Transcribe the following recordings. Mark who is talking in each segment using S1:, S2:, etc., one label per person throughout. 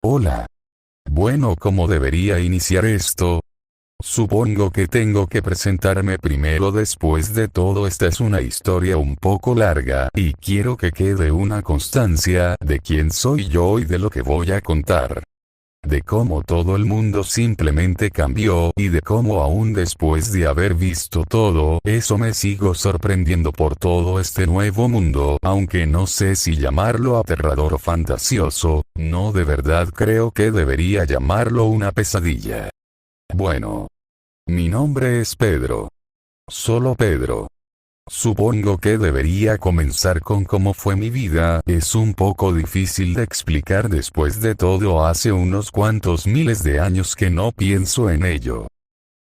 S1: Hola. Bueno, ¿cómo debería iniciar esto? Supongo que tengo que presentarme primero. Después de todo, esta es una historia un poco larga, y quiero que quede una constancia de quién soy yo y de lo que voy a contar. De cómo todo el mundo simplemente cambió, y de cómo aún después de haber visto todo eso me sigo sorprendiendo por todo este nuevo mundo, aunque no sé si llamarlo aterrador o fantasioso. No, de verdad creo que debería llamarlo una pesadilla. Bueno. Mi nombre es Pedro. Solo Pedro. Supongo que debería comenzar con cómo fue mi vida. Es un poco difícil de explicar después de todo. Hace unos cuantos miles de años que no pienso en ello.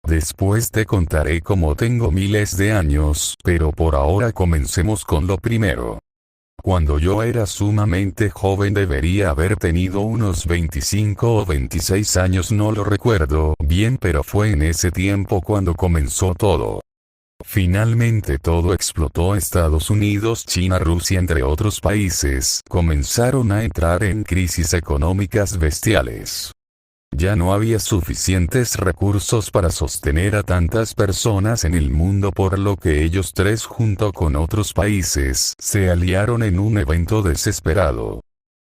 S1: Después te contaré cómo tengo miles de años, pero por ahora comencemos con lo primero. Cuando yo era sumamente joven, debería haber tenido unos 25 o 26 años, no lo recuerdo bien, pero fue en ese tiempo cuando comenzó todo. Finalmente todo explotó. Estados Unidos, China, Rusia, entre otros países, comenzaron a entrar en crisis económicas bestiales. Ya no había suficientes recursos para sostener a tantas personas en el mundo, por lo que ellos tres, junto con otros países, se aliaron en un evento desesperado.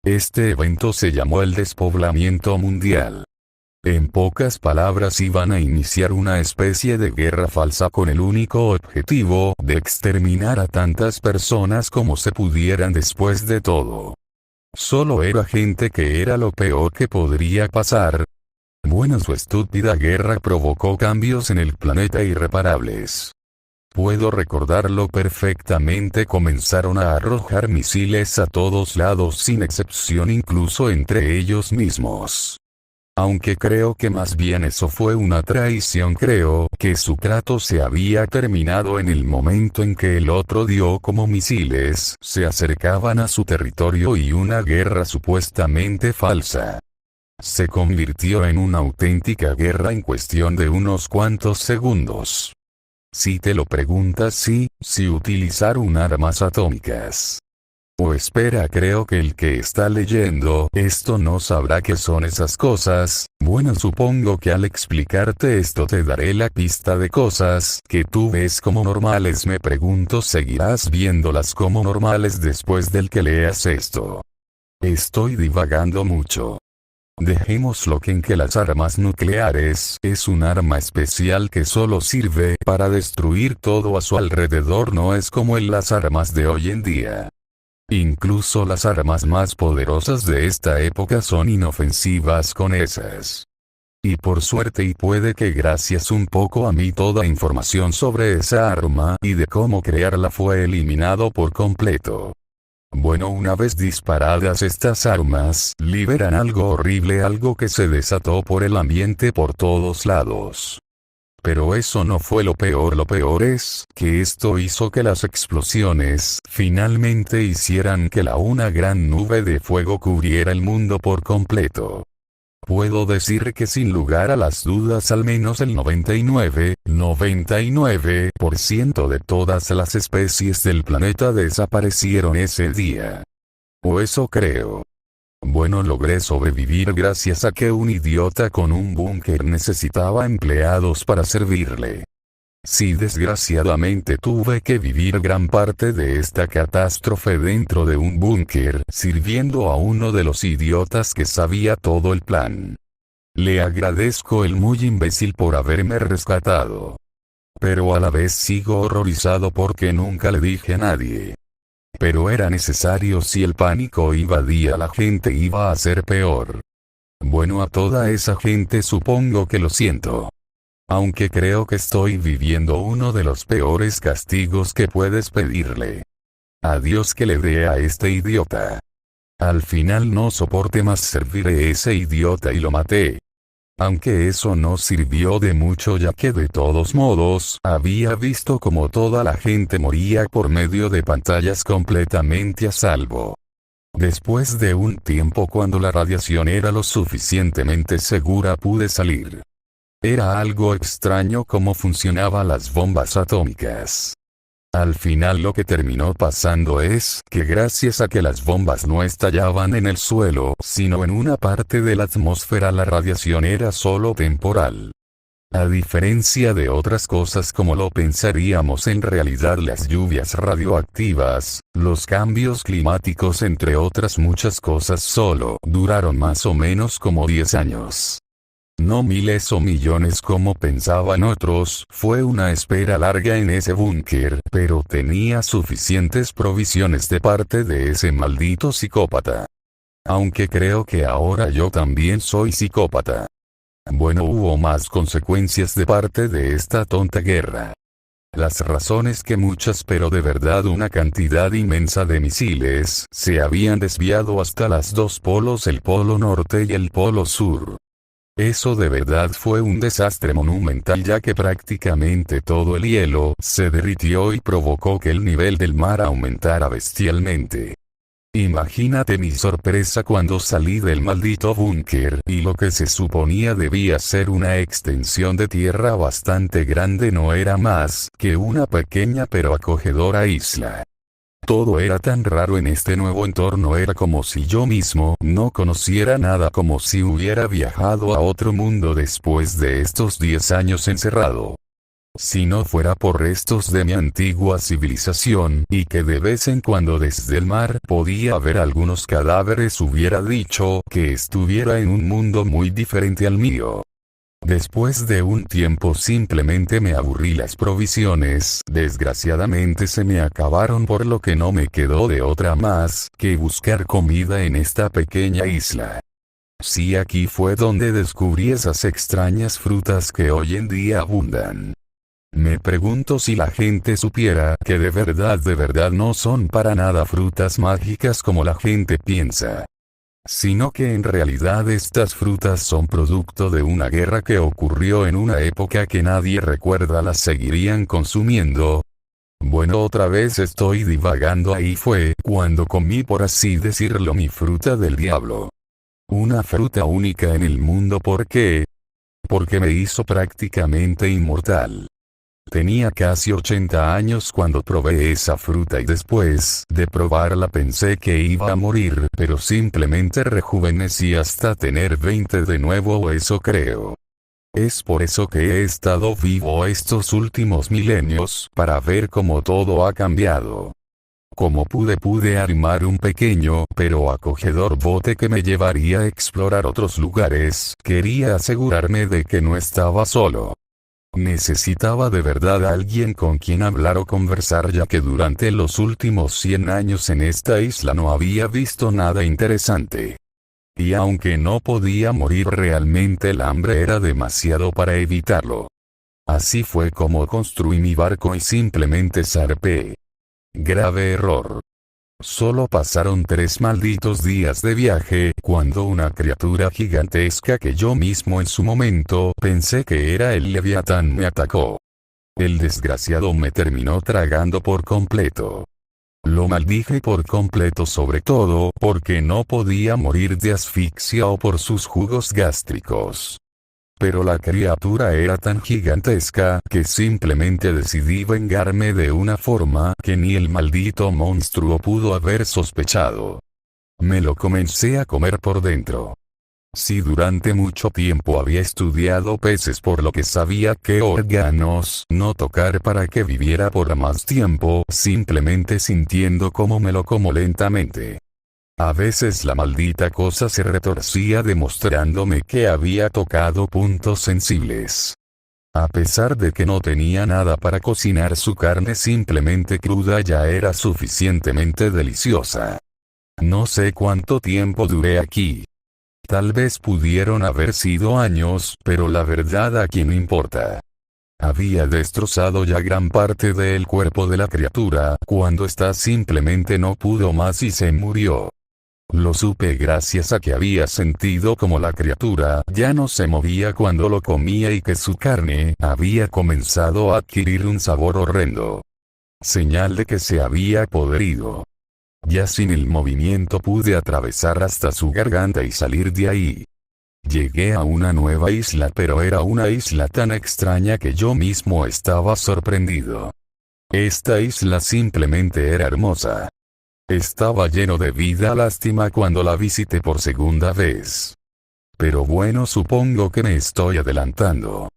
S1: Este evento se llamó el despoblamiento mundial. En pocas palabras, iban a iniciar una especie de guerra falsa con el único objetivo de exterminar a tantas personas como se pudieran. Después de todo, solo era gente que era lo peor que podría pasar. Bueno, su estúpida guerra provocó cambios en el planeta irreparables. Puedo recordarlo perfectamente. Comenzaron a arrojar misiles a todos lados sin excepción, incluso entre ellos mismos. Aunque creo que más bien eso fue una traición. Creo que su trato se había terminado en el momento en que el otro dio como misiles se acercaban a su territorio, y una guerra supuestamente falsa se convirtió en una auténtica guerra en cuestión de unos cuantos segundos. Si te lo preguntas, si utilizaron armas atómicas. O espera, creo que el que está leyendo esto no sabrá qué son esas cosas. Bueno, supongo que al explicarte esto te daré la pista de cosas que tú ves como normales. Me pregunto, ¿seguirás viéndolas como normales después del que leas esto? Estoy divagando mucho. Dejémoslo en que las armas nucleares es un arma especial que solo sirve para destruir todo a su alrededor. No es como en las armas de hoy en día. Incluso las armas más poderosas de esta época son inofensivas con esas. Y por suerte, y puede que gracias un poco a mí, toda información sobre esa arma y de cómo crearla fue eliminado por completo. Bueno, una vez disparadas estas armas, liberan algo horrible, algo que se desató por el ambiente por todos lados. Pero eso no fue lo peor. Lo peor es que esto hizo que las explosiones finalmente hicieran que una gran nube de fuego cubriera el mundo por completo. Puedo decir que sin lugar a las dudas al menos el 99% de todas las especies del planeta desaparecieron ese día. O eso creo. Bueno, logré sobrevivir gracias a que un idiota con un búnker necesitaba empleados para servirle. Sí, desgraciadamente tuve que vivir gran parte de esta catástrofe dentro de un búnker, sirviendo a uno de los idiotas que sabía todo el plan. Le agradezco el muy imbécil por haberme rescatado. Pero a la vez sigo horrorizado porque nunca le dije a nadie. Pero era necesario. Si el pánico invadía a la gente, iba a ser peor. Bueno, a toda esa gente supongo que lo siento. Aunque creo que estoy viviendo uno de los peores castigos que puedes pedirle. A Dios que le dé a este idiota. Al final no soporté más servir a ese idiota y lo maté. Aunque eso no sirvió de mucho, ya que de todos modos había visto como toda la gente moría por medio de pantallas completamente a salvo. Después de un tiempo, cuando la radiación era lo suficientemente segura, pude salir. Era algo extraño cómo funcionaban las bombas atómicas. Al final lo que terminó pasando es que gracias a que las bombas no estallaban en el suelo, sino en una parte de la atmósfera, la radiación era solo temporal. A diferencia de otras cosas como lo pensaríamos, en realidad las lluvias radioactivas, los cambios climáticos, entre otras muchas cosas, solo duraron más o menos como 10 años. No miles o millones como pensaban otros. Fue una espera larga en ese búnker, pero tenía suficientes provisiones de parte de ese maldito psicópata. Aunque creo que ahora yo también soy psicópata. Bueno, hubo más consecuencias de parte de esta tonta guerra. Las razones que muchas, pero de verdad una cantidad inmensa de misiles, se habían desviado hasta los dos polos, el polo norte y el polo sur. Eso de verdad fue un desastre monumental, ya que prácticamente todo el hielo se derritió y provocó que el nivel del mar aumentara bestialmente. Imagínate mi sorpresa cuando salí del maldito búnker y lo que se suponía debía ser una extensión de tierra bastante grande no era más que una pequeña pero acogedora isla. Todo era tan raro en este nuevo entorno, era como si yo mismo no conociera nada, como si hubiera viajado a otro mundo después de estos 10 años encerrado. Si no fuera por restos de mi antigua civilización, y que de vez en cuando desde el mar podía ver algunos cadáveres, hubiera dicho que estuviera en un mundo muy diferente al mío. Después de un tiempo simplemente me aburrí, las provisiones desgraciadamente se me acabaron, por lo que no me quedó de otra más que buscar comida en esta pequeña isla. Sí, aquí fue donde descubrí esas extrañas frutas que hoy en día abundan. Me pregunto si la gente supiera que de verdad no son para nada frutas mágicas como la gente piensa, sino que en realidad estas frutas son producto de una guerra que ocurrió en una época que nadie recuerda. Las seguirían consumiendo. Bueno, otra vez estoy divagando. Ahí fue cuando comí, por así decirlo, mi fruta del diablo. Una fruta única en el mundo. ¿Por qué? Porque me hizo prácticamente inmortal. Tenía casi 80 años cuando probé esa fruta y después de probarla pensé que iba a morir, pero simplemente rejuvenecí hasta tener 20 de nuevo, o eso creo. Es por eso que he estado vivo estos últimos milenios, para ver cómo todo ha cambiado. Como pude armar un pequeño pero acogedor bote que me llevaría a explorar otros lugares. Quería asegurarme de que no estaba solo. Necesitaba de verdad a alguien con quien hablar o conversar, ya que durante los últimos 100 años en esta isla no había visto nada interesante. Y aunque no podía morir realmente, el hambre era demasiado para evitarlo. Así fue como construí mi barco y simplemente zarpé. Grave error. Solo pasaron 3 malditos días de viaje, cuando una criatura gigantesca que yo mismo en su momento pensé que era el Leviatán me atacó. El desgraciado me terminó tragando por completo. Lo maldije por completo, sobre todo porque no podía morir de asfixia o por sus jugos gástricos. Pero la criatura era tan gigantesca que simplemente decidí vengarme de una forma que ni el maldito monstruo pudo haber sospechado. Me lo comencé a comer por dentro. Si durante mucho tiempo había estudiado peces, por lo que sabía qué órganos no tocar para que viviera por más tiempo, simplemente sintiendo cómo me lo como lentamente. A veces la maldita cosa se retorcía demostrándome que había tocado puntos sensibles. A pesar de que no tenía nada para cocinar, su carne simplemente cruda ya era suficientemente deliciosa. No sé cuánto tiempo duré aquí. Tal vez pudieron haber sido años, pero la verdad a quién importa. Había destrozado ya gran parte del cuerpo de la criatura, cuando ésta simplemente no pudo más y se murió. Lo supe gracias a que había sentido como la criatura ya no se movía cuando lo comía y que su carne había comenzado a adquirir un sabor horrendo. Señal de que se había podrido. Ya sin el movimiento pude atravesar hasta su garganta y salir de ahí. Llegué a una nueva isla, pero era una isla tan extraña que yo mismo estaba sorprendido. Esta isla simplemente era hermosa. Estaba lleno de vida, lástima cuando la visité por segunda vez. Pero bueno, supongo que me estoy adelantando.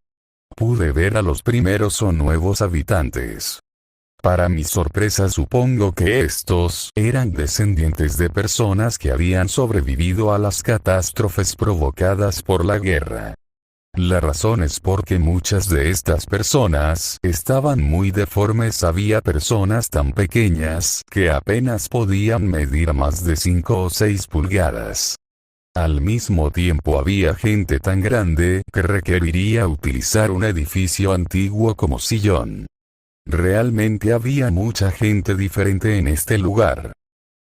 S1: Pude ver a los primeros o nuevos habitantes. Para mi sorpresa, supongo que estos eran descendientes de personas que habían sobrevivido a las catástrofes provocadas por la guerra. La razón es porque muchas de estas personas estaban muy deformes. Había personas tan pequeñas que apenas podían medir más de 5 o 6 pulgadas. Al mismo tiempo había gente tan grande que requeriría utilizar un edificio antiguo como sillón. Realmente había mucha gente diferente en este lugar.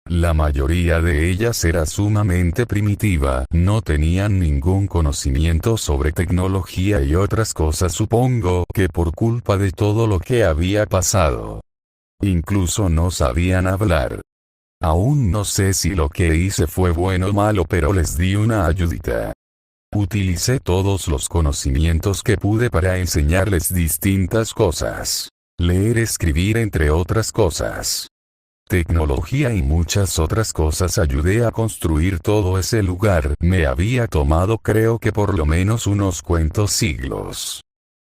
S1: La mayoría de ellas era sumamente primitiva, no tenían ningún conocimiento sobre tecnología y otras cosas, supongo que por culpa de todo lo que había pasado. Incluso no sabían hablar. Aún no sé si lo que hice fue bueno o malo, pero les di una ayudita. Utilicé todos los conocimientos que pude para enseñarles distintas cosas. Leer, escribir, entre otras cosas. Tecnología y muchas otras cosas. Ayudé a construir todo ese lugar. Me había tomado, creo que por lo menos unos cuantos siglos.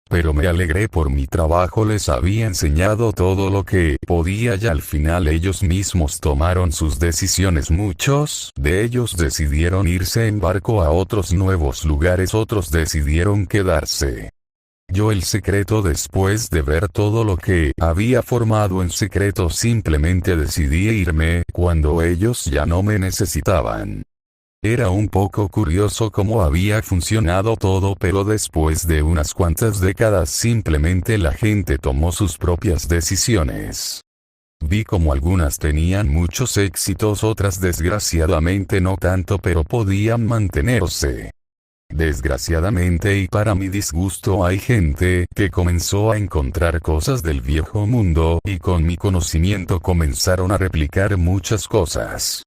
S1: Pero me alegré por mi trabajo. Les había enseñado todo lo que podía y al final ellos mismos tomaron sus decisiones. Muchos de ellos decidieron irse en barco a otros nuevos lugares, otros decidieron quedarse. Yo, el secreto, después de ver todo lo que había formado en secreto, simplemente decidí irme cuando ellos ya no me necesitaban. Era un poco curioso cómo había funcionado todo, pero después de unas cuantas décadas simplemente la gente tomó sus propias decisiones. Vi como algunas tenían muchos éxitos, otras desgraciadamente no tanto, pero podían mantenerse. Desgraciadamente y para mi disgusto, hay gente que comenzó a encontrar cosas del viejo mundo y con mi conocimiento comenzaron a replicar muchas cosas.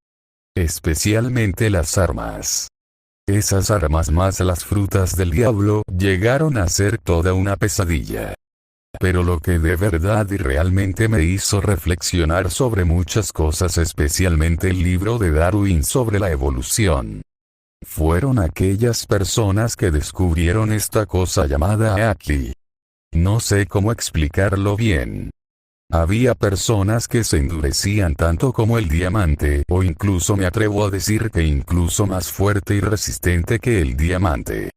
S1: Especialmente las armas. Esas armas más las frutas del diablo llegaron a ser toda una pesadilla. Pero lo que de verdad y realmente me hizo reflexionar sobre muchas cosas, especialmente el libro de Darwin sobre la evolución, fueron aquellas personas que descubrieron esta cosa llamada Aki. No sé cómo explicarlo bien. Había personas que se endurecían tanto como el diamante, o incluso me atrevo a decir que incluso más fuerte y resistente que el diamante.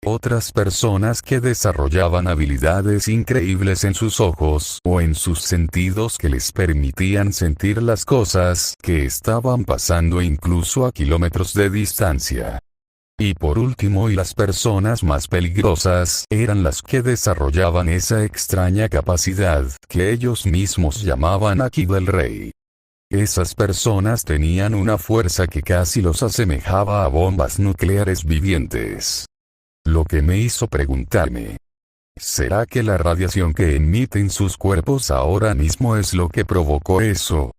S1: Otras personas que desarrollaban habilidades increíbles en sus ojos o en sus sentidos que les permitían sentir las cosas que estaban pasando incluso a kilómetros de distancia. Y por último, y las personas más peligrosas, eran las que desarrollaban esa extraña capacidad que ellos mismos llamaban Aki del Rey. Esas personas tenían una fuerza que casi los asemejaba a bombas nucleares vivientes. Lo que me hizo preguntarme: ¿será que la radiación que emiten sus cuerpos ahora mismo es lo que provocó eso?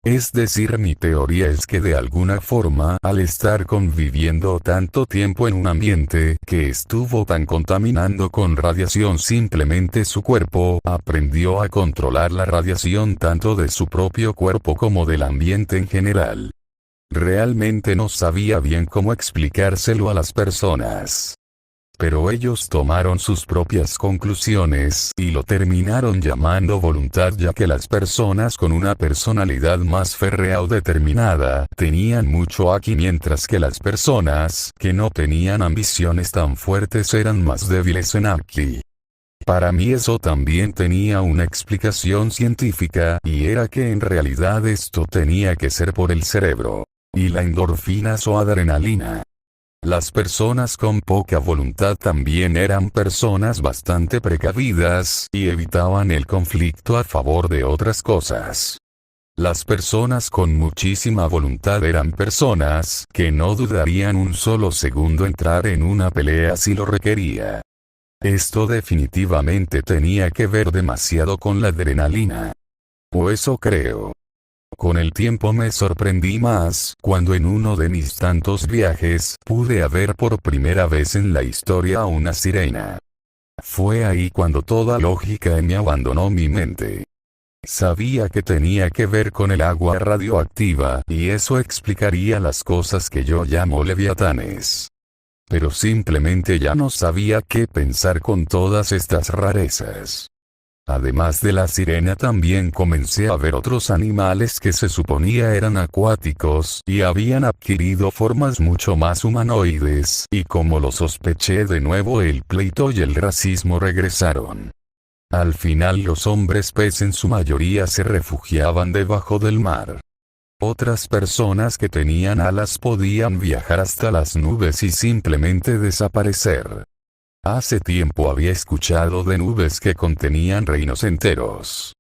S1: Es decir, mi teoría es que de alguna forma, al estar conviviendo tanto tiempo en un ambiente que estuvo tan contaminando con radiación, simplemente su cuerpo aprendió a controlar la radiación tanto de su propio cuerpo como del ambiente en general. Realmente no sabía bien cómo explicárselo a las personas. Pero ellos tomaron sus propias conclusiones y lo terminaron llamando voluntad, ya que las personas con una personalidad más férrea o determinada tenían mucho Aki, mientras que las personas que no tenían ambiciones tan fuertes eran más débiles en Aki. Para mí eso también tenía una explicación científica, y era que en realidad esto tenía que ser por el cerebro y la endorfinas o adrenalina. Las personas con poca voluntad también eran personas bastante precavidas y evitaban el conflicto a favor de otras cosas. Las personas con muchísima voluntad eran personas que no dudarían un solo segundo entrar en una pelea si lo requería. Esto definitivamente tenía que ver demasiado con la adrenalina. O eso creo. Con el tiempo me sorprendí más cuando en uno de mis tantos viajes pude ver por primera vez en la historia a una sirena. Fue ahí cuando toda lógica me abandonó mi mente. Sabía que tenía que ver con el agua radioactiva, y eso explicaría las cosas que yo llamo leviatanes. Pero simplemente ya no sabía qué pensar con todas estas rarezas. Además de la sirena, también comencé a ver otros animales que se suponía eran acuáticos y habían adquirido formas mucho más humanoides, y como lo sospeché de nuevo, el pleito y el racismo regresaron. Al final los hombres pez en su mayoría se refugiaban debajo del mar. Otras personas que tenían alas podían viajar hasta las nubes y simplemente desaparecer. Hace tiempo había escuchado de nubes que contenían reinos enteros.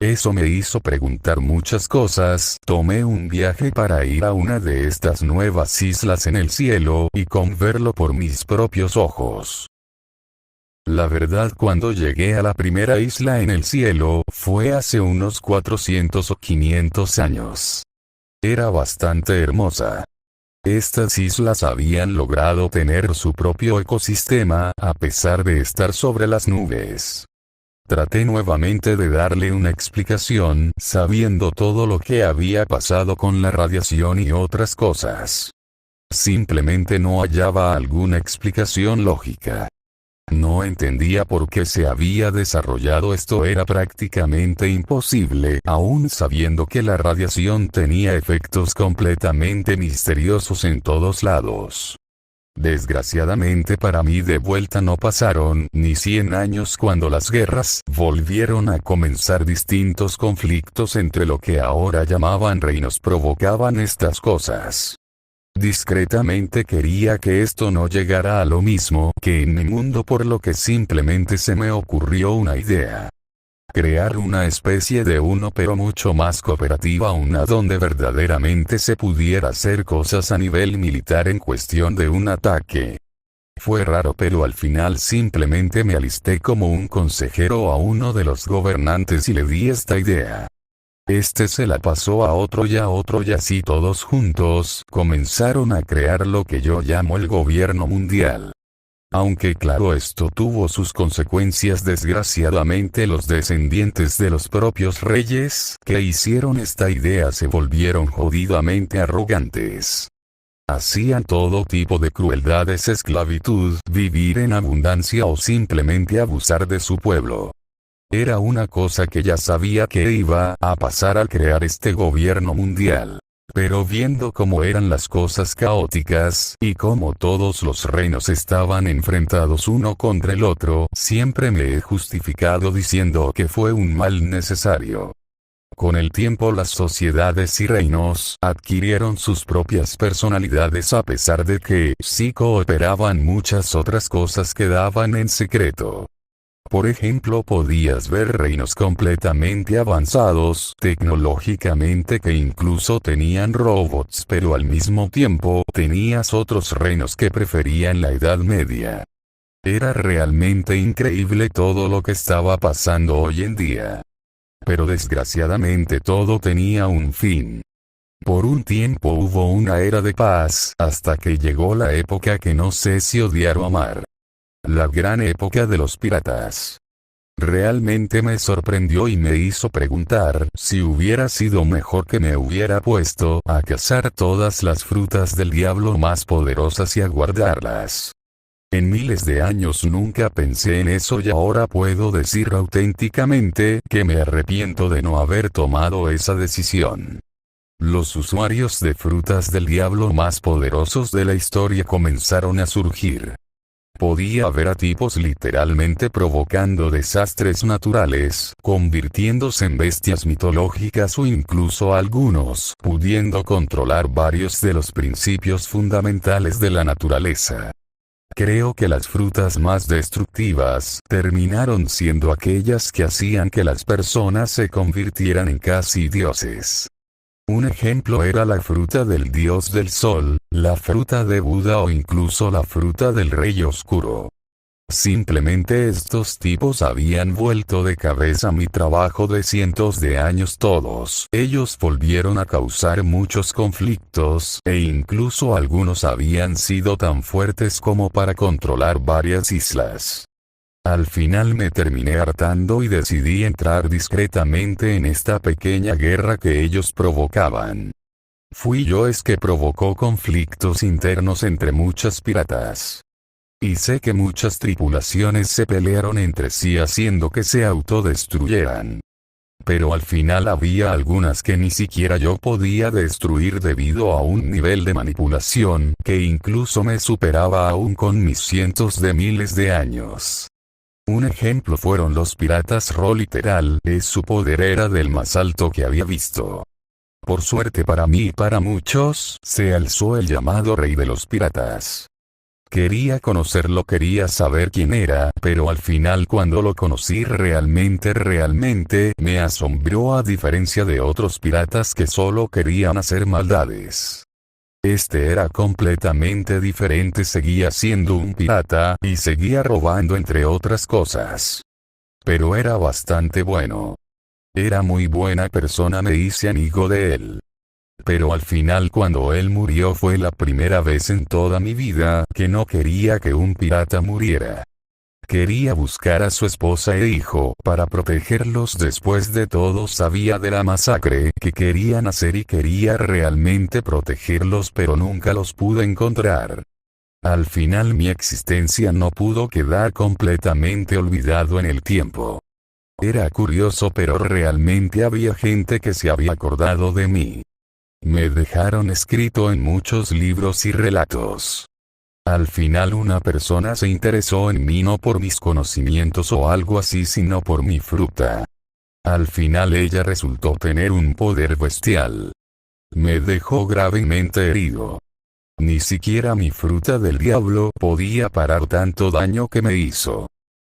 S1: Eso me hizo preguntar muchas cosas. Tomé un viaje para ir a una de estas nuevas islas en el cielo y con verlo por mis propios ojos. La verdad, cuando llegué a la primera isla en el cielo, fue hace unos 400 o 500 años. Era bastante hermosa. Estas islas habían logrado tener su propio ecosistema, a pesar de estar sobre las nubes. Traté nuevamente de darle una explicación, sabiendo todo lo que había pasado con la radiación y otras cosas. Simplemente no hallaba alguna explicación lógica. No entendía por qué se había desarrollado esto. Era prácticamente imposible, aún sabiendo que la radiación tenía efectos completamente misteriosos en todos lados. Desgraciadamente para mí, de vuelta no pasaron ni 100 años cuando las guerras volvieron a comenzar. Distintos conflictos entre lo que ahora llamaban reinos provocaban estas cosas. Discretamente quería que esto no llegara a lo mismo que en mi mundo, por lo que simplemente se me ocurrió una idea. Crear una especie de uno, pero mucho más cooperativa, una donde verdaderamente se pudiera hacer cosas a nivel militar en cuestión de un ataque. Fue raro, pero al final simplemente me alisté como un consejero a uno de los gobernantes y le di esta idea. Este se la pasó a otro y así todos juntos comenzaron a crear lo que yo llamo el gobierno mundial. Aunque claro, esto tuvo sus consecuencias. Desgraciadamente los descendientes de los propios reyes que hicieron esta idea se volvieron jodidamente arrogantes. Hacían todo tipo de crueldades, esclavitud, vivir en abundancia o simplemente abusar de su pueblo. Era una cosa que ya sabía que iba a pasar al crear este gobierno mundial. Pero viendo cómo eran las cosas caóticas, y cómo todos los reinos estaban enfrentados uno contra el otro, siempre me he justificado diciendo que fue un mal necesario. Con el tiempo las sociedades y reinos adquirieron sus propias personalidades, a pesar de que sí cooperaban. Muchas otras cosas quedaban en secreto. Por ejemplo, podías ver reinos completamente avanzados tecnológicamente que incluso tenían robots, pero al mismo tiempo tenías otros reinos que preferían la Edad Media. Era realmente increíble todo lo que estaba pasando hoy en día. Pero desgraciadamente todo tenía un fin. Por un tiempo hubo una era de paz, hasta que llegó la época que no sé si odiar o amar. La gran época de los piratas. Realmente me sorprendió y me hizo preguntar si hubiera sido mejor que me hubiera puesto a cazar todas las frutas del diablo más poderosas y a guardarlas. En miles de años nunca pensé en eso, y ahora puedo decir auténticamente que me arrepiento de no haber tomado esa decisión. Los usuarios de frutas del diablo más poderosos de la historia comenzaron a surgir. Podía ver a tipos literalmente provocando desastres naturales, convirtiéndose en bestias mitológicas, o incluso algunos pudiendo controlar varios de los principios fundamentales de la naturaleza. Creo que las frutas más destructivas terminaron siendo aquellas que hacían que las personas se convirtieran en casi dioses. Un ejemplo era la fruta del dios del sol, la fruta de Buda o incluso la fruta del rey oscuro. Simplemente estos tipos habían vuelto de cabeza mi trabajo de cientos de años. Todos ellos volvieron a causar muchos conflictos, e incluso algunos habían sido tan fuertes como para controlar varias islas. Al final me terminé hartando y decidí entrar discretamente en esta pequeña guerra que ellos provocaban. Fui yo es que provocó conflictos internos entre muchas piratas. Y sé que muchas tripulaciones se pelearon entre sí haciendo que se autodestruyeran. Pero al final había algunas que ni siquiera yo podía destruir debido a un nivel de manipulación que incluso me superaba aún con mis cientos de miles de años. Un ejemplo fueron los piratas Ro, literal, su poder era del más alto que había visto. Por suerte para mí y para muchos, se alzó el llamado rey de los piratas. Quería conocerlo, quería saber quién era, pero al final cuando lo conocí realmente me asombró a diferencia de otros piratas que solo querían hacer maldades. Este era completamente diferente, seguía siendo un pirata, y seguía robando entre otras cosas. Pero era bastante bueno. Era muy buena persona, me hice amigo de él. Pero al final cuando él murió fue la primera vez en toda mi vida que no quería que un pirata muriera. Quería buscar a su esposa e hijo para protegerlos. Después de todo sabía de la masacre que querían hacer y quería realmente protegerlos, pero nunca los pude encontrar. Al final mi existencia no pudo quedar completamente olvidado en el tiempo. Era curioso, pero realmente había gente que se había acordado de mí. Me dejaron escrito en muchos libros y relatos. Al final una persona se interesó en mí no por mis conocimientos o algo así, sino por mi fruta. Al final ella resultó tener un poder bestial. Me dejó gravemente herido. Ni siquiera mi fruta del diablo podía parar tanto daño que me hizo.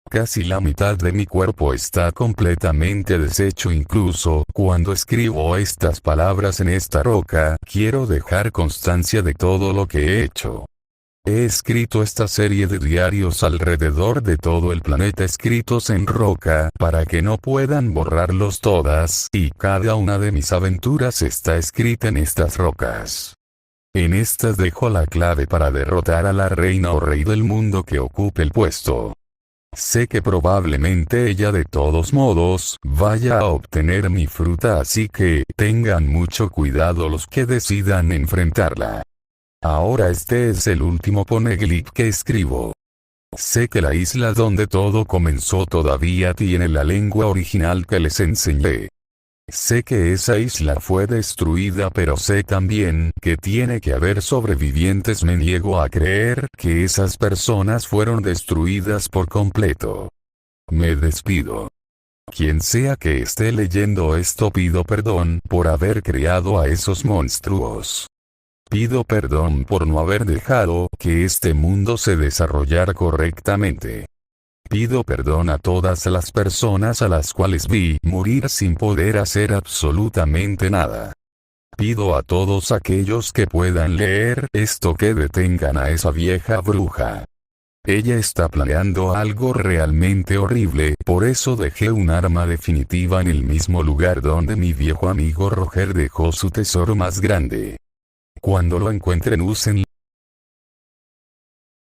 S1: Casi la mitad de mi cuerpo está completamente deshecho. Incluso cuando escribo estas palabras en esta roca, quiero dejar constancia de todo lo que he hecho. He escrito esta serie de diarios alrededor de todo el planeta escritos en roca para que no puedan borrarlos todas, y cada una de mis aventuras está escrita en estas rocas. En estas dejo la clave para derrotar a la reina o rey del mundo que ocupe el puesto. Sé que probablemente ella de todos modos vaya a obtener mi fruta, así que tengan mucho cuidado los que decidan enfrentarla. Ahora este es el último poneglyph que escribo. Sé que la isla donde todo comenzó todavía tiene la lengua original que les enseñé. Sé que esa isla fue destruida, pero sé también que tiene que haber sobrevivientes. Me niego a creer que esas personas fueron destruidas por completo. Me despido. Quien sea que esté leyendo esto, pido perdón por haber creado a esos monstruos. Pido perdón por no haber dejado que este mundo se desarrollara correctamente. Pido perdón a todas las personas a las cuales vi morir sin poder hacer absolutamente nada. Pido a todos aquellos que puedan leer esto que detengan a esa vieja bruja. Ella está planeando algo realmente horrible, por eso dejé un arma definitiva en el mismo lugar donde mi viejo amigo Roger dejó su tesoro más grande. Cuando lo encuentren, úsenlo.